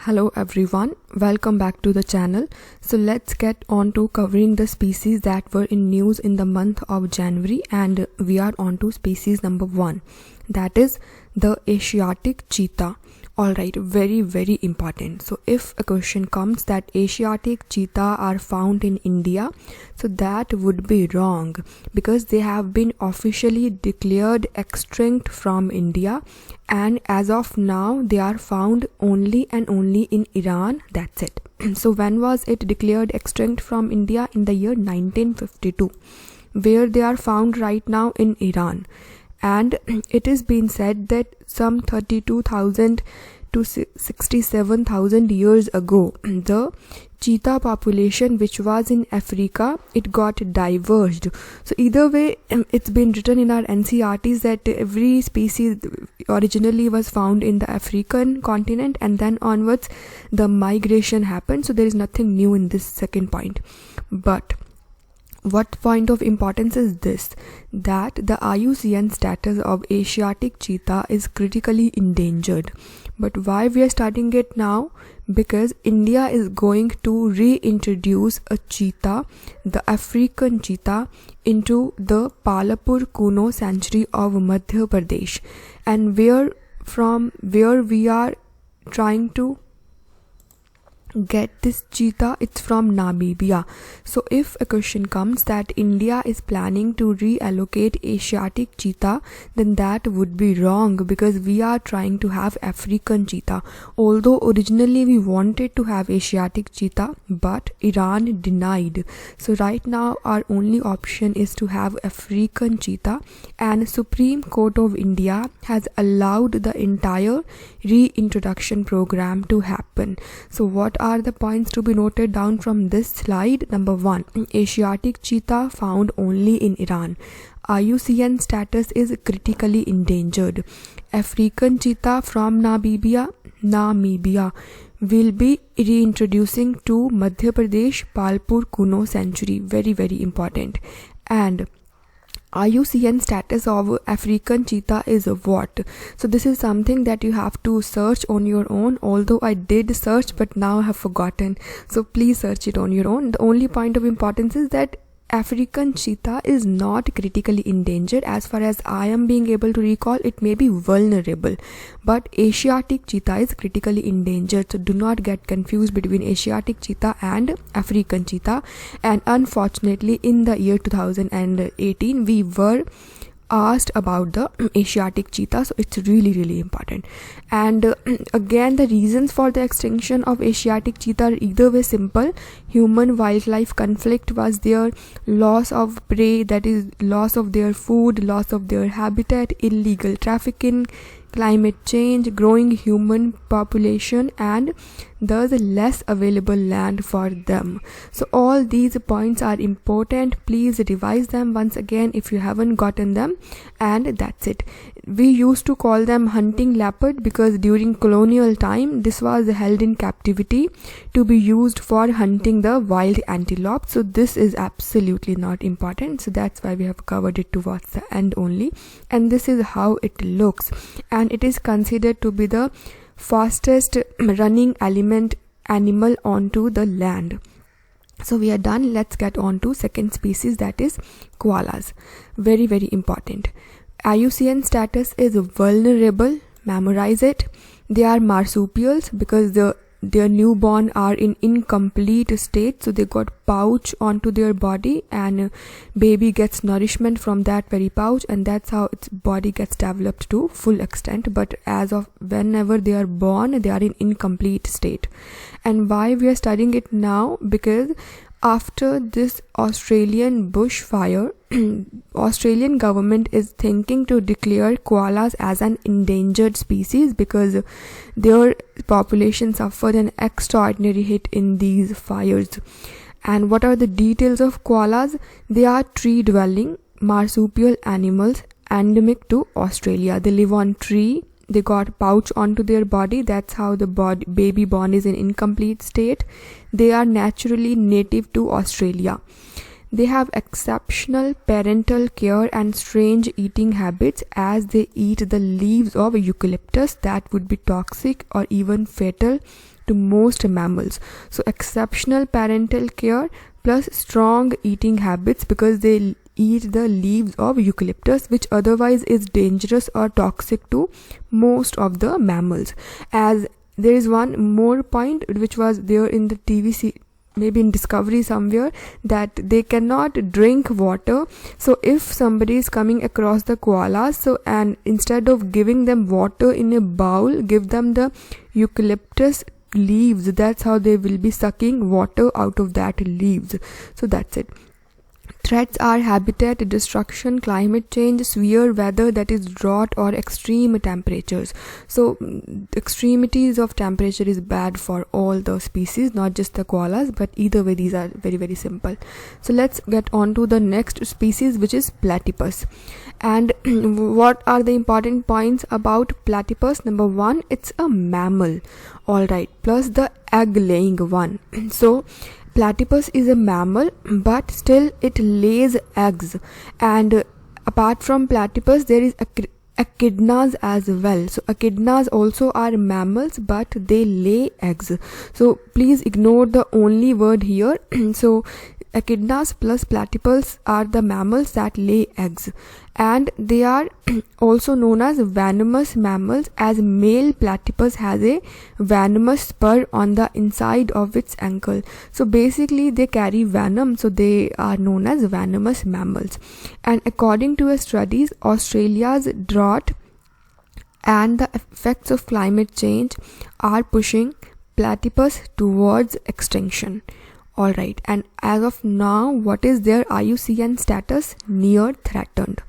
Hello everyone, welcome back to the channel. So let's get on to covering the species that were in news in the month of January, and we are on to species number 1, that is the Asiatic cheetah. Alright, very important. So if a question comes that Asiatic cheetah are found in India, so that would be wrong because they have been officially declared extinct from India, and as of now they are found only and only in Iran. That's it. So when was it declared extinct from India? In the year 1952, where they are found right now in Iran. And it is been said that some 32,000 to 67,000 years ago, the cheetah population which was in Africa, it got diverged. So either way, it's been written in our NCERTs that every species originally was found in the African continent, and then onwards the migration happened. So there is nothing new in this second point. But what point of importance is this, that the IUCN status of Asiatic cheetah is critically endangered. But why we are studying it now? Because India is going to reintroduce a cheetah, the African cheetah, into the Palapur Kuno sanctuary of Madhya Pradesh, and where we are trying to get this cheetah, it's from Namibia. So if a question comes that India is planning to reallocate Asiatic cheetah, then that would be wrong because we are trying to have African cheetah. Although originally we wanted to have Asiatic cheetah, but Iran denied. So right now our only option is to have African cheetah, and Supreme Court of India has allowed the entire reintroduction program to happen. So what are the points to be noted down from this slide? Number 1, Asiatic cheetah found only in Iran. IUCN status is critically endangered. African cheetah from Namibia will be reintroducing to Madhya Pradesh Palpur Kuno sanctuary. Very important. And IUCN status of African cheetah is what? So this is something that you have to search on your own, although I did search but now I have forgotten. So please search it on your own. The only point of importance is that African cheetah is not critically endangered. As far as I am being able to recall, it may be vulnerable, but Asiatic cheetah is critically endangered. So do not get confused between Asiatic cheetah and African cheetah. And unfortunately, in the year 2018, we were asked about the Asiatic cheetah, so it's really important. And again, the reasons for the extinction of Asiatic cheetah are either way simple. Human wildlife conflict was there, loss of prey, that is loss of their food, loss of their habitat, illegal trafficking, climate change, growing human population, and thus less available land for them. So all these points are important. Please revise them once again if you haven't gotten them. And that's it. We used to call them hunting leopard because during colonial time this was held in captivity to be used for hunting the wild antelope. So this is absolutely not important, so that's why we have covered it towards the end only. And this is how it looks, and it is considered to be the fastest running animal onto the land. So we are done. Let's get on to second species, that is koalas. Very important. IUCN status is vulnerable. Memorize it. They are marsupials because their newborn are in incomplete state, so they got pouch onto their body, and baby gets nourishment from that very pouch, and that's how its body gets developed to full extent. But as of whenever they are born, they are in incomplete state. And why we are studying it now? Because after this Australian bushfire, Australian government is thinking to declare koalas as an endangered species because their population suffered an extraordinary hit in these fires. And what are the details of koalas? They are tree-dwelling marsupial animals endemic to Australia. They live on tree. They got pouch onto their body. That's how the baby born is in incomplete state. They are naturally native to Australia. They have exceptional parental care and strange eating habits, as they eat the leaves of eucalyptus that would be toxic or even fatal to most mammals. So exceptional parental care plus strong eating habits, because they eat the leaves of eucalyptus, which otherwise is dangerous or toxic to most of the mammals. As there is one more point which was there in the TVC, maybe in Discovery somewhere, that they cannot drink water. So if somebody is coming across the koalas, so and instead of giving them water in a bowl, give them the eucalyptus leaves. That's how they will be sucking water out of that leaves. So that's it. Threats are habitat destruction, climate change, severe weather, that is drought or extreme temperatures. So extremities of temperature is bad for all the species, not just the koalas, but either way these are very, very simple. So let's get on to the next species, which is platypus. And what are the important points about platypus? Number one, it's a mammal, all right, plus the egg laying one. So platypus is a mammal, but still it lays eggs. And apart from platypus, there is echidnas as well. So echidnas also are mammals, but they lay eggs. So please ignore the only word here. So echidnas plus platypus are the mammals that lay eggs, and they are also known as venomous mammals, as male platypus has a venomous spur on the inside of its ankle. So basically they carry venom, so they are known as venomous mammals. And according to a studies, Australia's drought and the effects of climate change are pushing platypus towards extinction. Alright, and as of now, what is their IUCN status? Near threatened.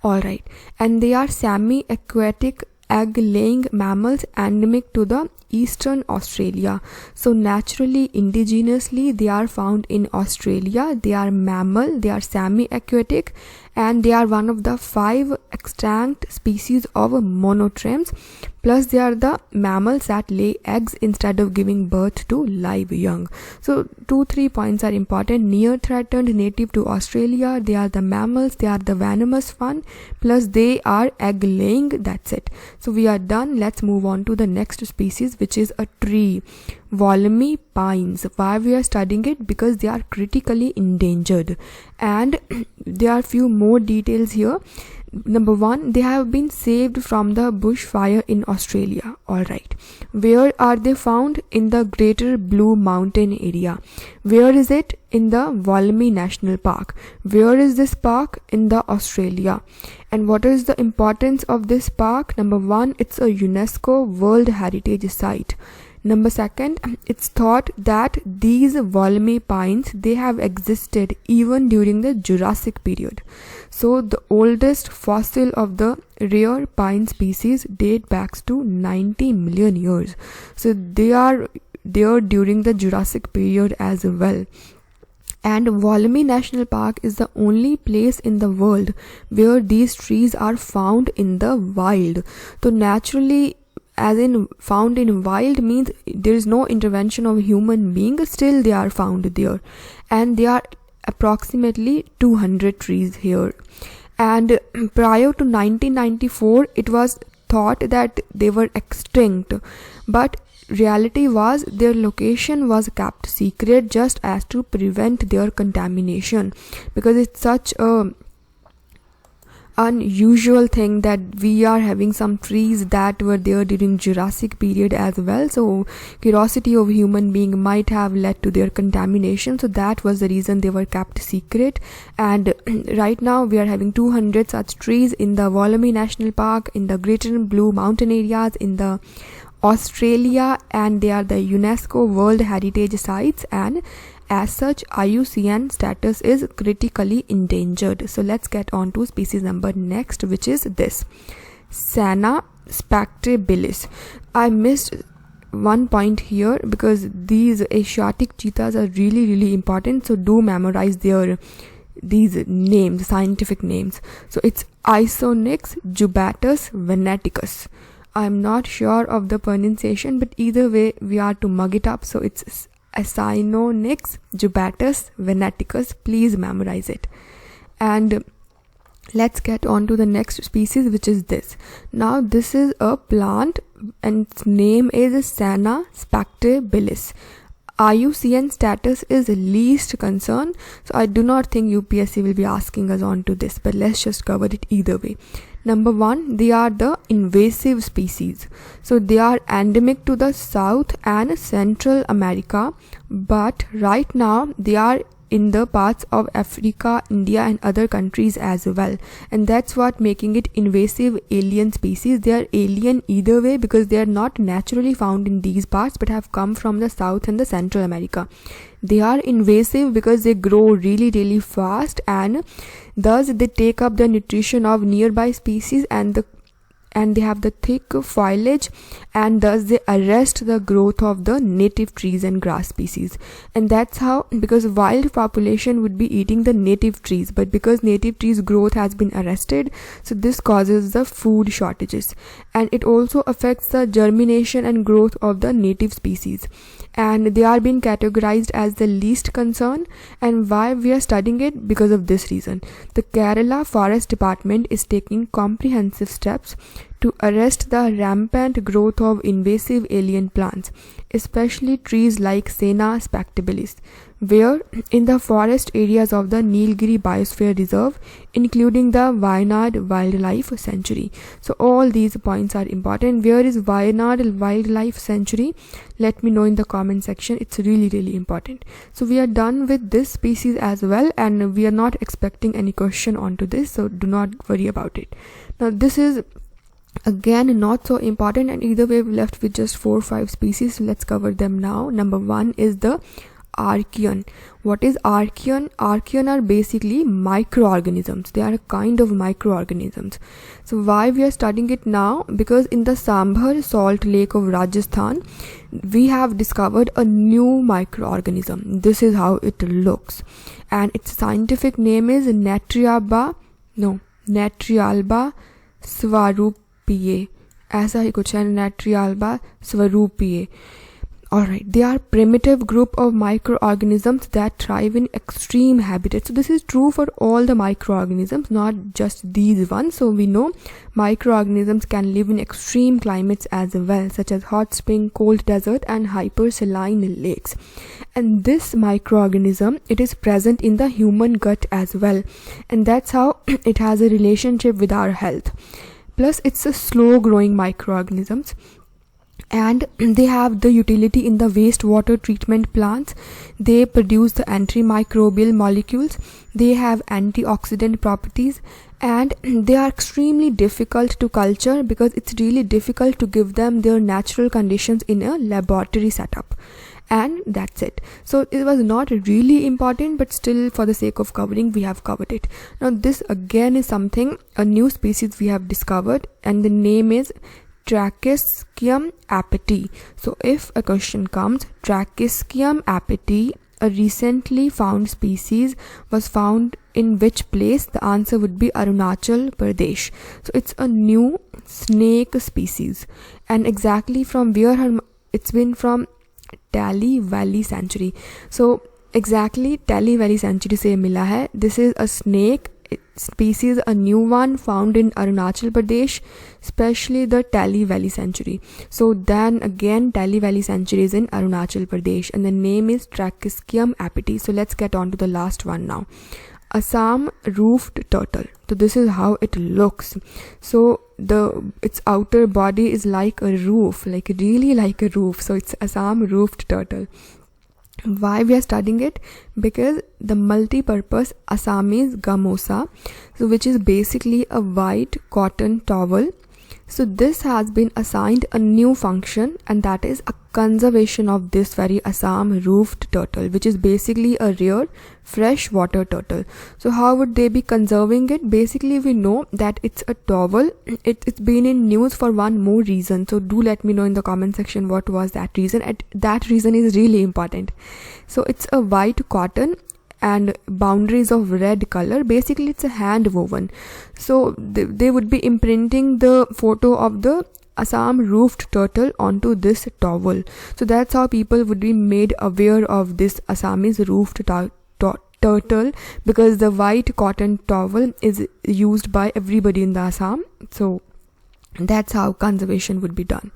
Alright, and they are semi-aquatic egg-laying mammals endemic to the eastern Australia. So naturally, indigenously, they are found in Australia. They are mammal, they are semi-aquatic, and they are one of the 5 extinct species of monotremes. Plus they are the mammals that lay eggs instead of giving birth to live young. So 2-3 points are important. Near threatened, native to Australia, they are the mammals, they are the venomous one, plus they are egg laying. That's it. So we are done. Let's move on to the next species, which is a tree, Wollemi pines. Why we are studying it? Because they are critically endangered, and there are few more details here. Number one, they have been saved from the bushfire in Australia. Alright, where are they found? In the Greater Blue Mountain area. Where is it? In the Wollemi National Park. Where is this park? In the Australia. And what is the importance of this park? Number one, it's a UNESCO World Heritage Site. Number second, it's thought that these Wollemi pines, they have existed even during the Jurassic period. So the oldest fossil of the rare pine species date back to 90 million years. So they are there during the Jurassic period as well. And Wollemi National Park is the only place in the world where these trees are found in the wild. So naturally, as in found in wild means there is no intervention of human being, still they are found there, and there are approximately 200 trees here. And prior to 1994, it was thought that they were extinct, but reality was their location was kept secret just as to prevent their contamination, because it's such a unusual thing that we are having some trees that were there during Jurassic period as well. So curiosity of human being might have led to their contamination, so that was the reason they were kept secret. And right now we are having 200 such trees in the Wollemi National Park, in the Greater Blue Mountain areas in the Australia, and they are the UNESCO World Heritage Sites, and as such IUCN status is critically endangered. So let's get on to species number next, which is this, Senna spectrabilis. I missed one point here because these Asiatic cheetahs are really important, so do memorize these names, scientific names. So it's Isonyx jubatus venaticus. I'm not sure of the pronunciation, but either way we are to mug it up. So it's Isonyx jubatus venaticus. Please memorize it. And let's get on to the next species, which is this. Now this is a plant and its name is Senna spectabilis. IUCN status is least concern, so I do not think UPSC will be asking us on to this, but let's just cover it either way. Number one, they are the invasive species. So they are endemic to the South and Central America, but right now they are in the parts of Africa, India and other countries as well, and that's what making it invasive alien species. They are alien either way because they are not naturally found in these parts but have come from the South and the Central America. They are invasive because they grow really fast, and thus they take up the nutrition of nearby species, and they have the thick foliage, and thus they arrest the growth of the native trees and grass species. And that's how, because wild population would be eating the native trees, but because native trees growth has been arrested, so this causes the food shortages, and it also affects the germination and growth of the native species, and they are being categorized as the least concern. And why we are studying it? Because of this reason. The Kerala Forest Department is taking comprehensive steps to arrest the rampant growth of invasive alien plants, especially trees like Senna spectabilis, where in the forest areas of the Nilgiri Biosphere Reserve, including the Wayanad Wildlife Sanctuary. So all these points are important. Where is Wayanad Wildlife Sanctuary? Let me know in the comment section. It's really important. So we are done with this species as well, and we are not expecting any question onto this, so do not worry about it. Now this is again not so important, and either way we're left with just 4 or 5 species, so let's cover them now. Number one is the archaean. What is archaean? Archaean are basically microorganisms. They are a kind of microorganisms. So why we are studying it now? Because in the Sambhar salt lake of Rajasthan, we have discovered a new microorganism. This is how it looks, and its scientific name is Natrialba स्वरूपीय, ऐसा ही कुछ है, Natrialba स्वरूपीय. Alright, they are primitive group of microorganisms that thrive in extreme habitats. So this is true for all the microorganisms, not just these ones. So we know microorganisms can live in extreme climates as well, such as hot spring, cold desert and hypersaline lakes. And this microorganism, it is present in the human gut as well, and that's how it has a relationship with our health. Plus it's a slow growing microorganisms, and they have the utility in the wastewater treatment plants. They produce the antimicrobial molecules, they have antioxidant properties, and they are extremely difficult to culture because it's really difficult to give them their natural conditions in a laboratory setup. And that's it. So it was not really important, but still for the sake of covering we have covered it. Now this again is something, a new species we have discovered, and the name is Trachiscium apeti. So if a question comes, Trachiscium apeti, a recently found species, was found in which place? The answer would be Arunachal Pradesh. So it's a new snake species, and exactly from where it's been from Tally Valley Sanctuary. So exactly Tally Valley Sanctuary से मिला है. This is a snake species, a new one found in Arunachal Pradesh, especially the Tally Valley Sanctuary. So then again Tally Valley Sanctuary is in Arunachal Pradesh, and the name is Trachiscium apeti. So let's get on to the last one now. Assam roofed turtle. So this is how it looks. So its outer body is like a roof, like really like a roof. So it's Assam roofed turtle. Why we are studying it? Because the multi-purpose Assamese gamosa, so which is basically a white cotton towel. So this has been assigned a new function, and that is a conservation of this very Assam roofed turtle, which is basically a rare freshwater turtle. So how would they be conserving it? Basically we know that it's a towel. It's been in news for one more reason, so do let me know in the comment section what was that reason, and that reason is really important. So it's a white cotton and boundaries of red color. Basically it's a hand woven, so they would be imprinting the photo of the Assam roofed turtle onto this towel. So that's how people would be made aware of this Assamese roofed turtle. turtle, because the white cotton towel is used by everybody in the Assam. So that's how conservation would be done,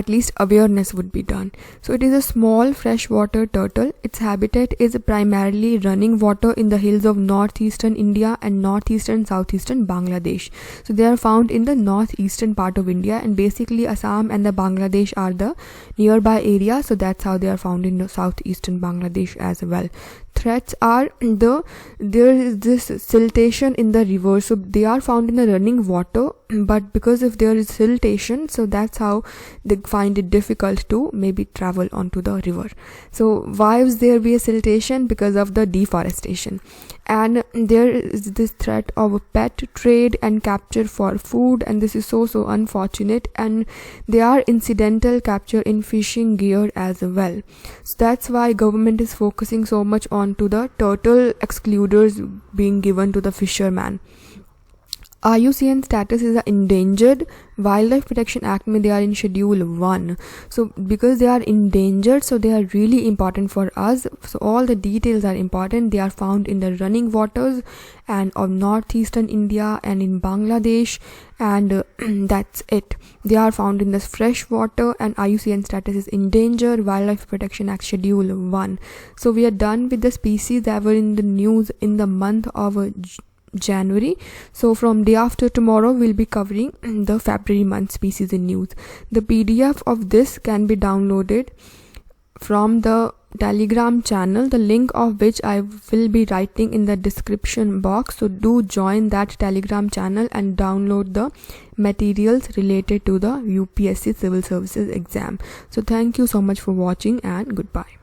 at least awareness would be done. So it is a small freshwater turtle. Its habitat is primarily running water in the hills of northeastern India and northeastern southeastern Bangladesh. So they are found in the northeastern part of India, and basically Assam and the Bangladesh are the nearby area, so that's how they are found in the southeastern Bangladesh as well. Threats are there is this siltation in the river, so they are found in the running water, but because if there is siltation, so that's how they find it difficult to maybe travel onto the river. So why is there be a siltation? Because of the deforestation. And there is this threat of a pet trade and capture for food, and this is so unfortunate, and they are incidental capture in fishing gear as well. So that's why government is focusing so much on to the turtle excluders being given to the fisherman. IUCN status is a endangered. Wildlife Protection Act mein they are in Schedule 1. So because they are endangered, so they are really important for us. So all the details are important. They are found in the running waters and of northeastern India and in Bangladesh, and that's it. They are found in the fresh water, and IUCN status is endangered. Wildlife Protection Act Schedule 1. So we are done with the species that were in the news in the month of January. So from day after tomorrow we'll be covering the February month species in news. The PDF of this can be downloaded from the Telegram channel, the link of which I will be writing in the description box. So do join that Telegram channel and download the materials related to the UPSC Civil Services exam. So thank you so much for watching, and goodbye.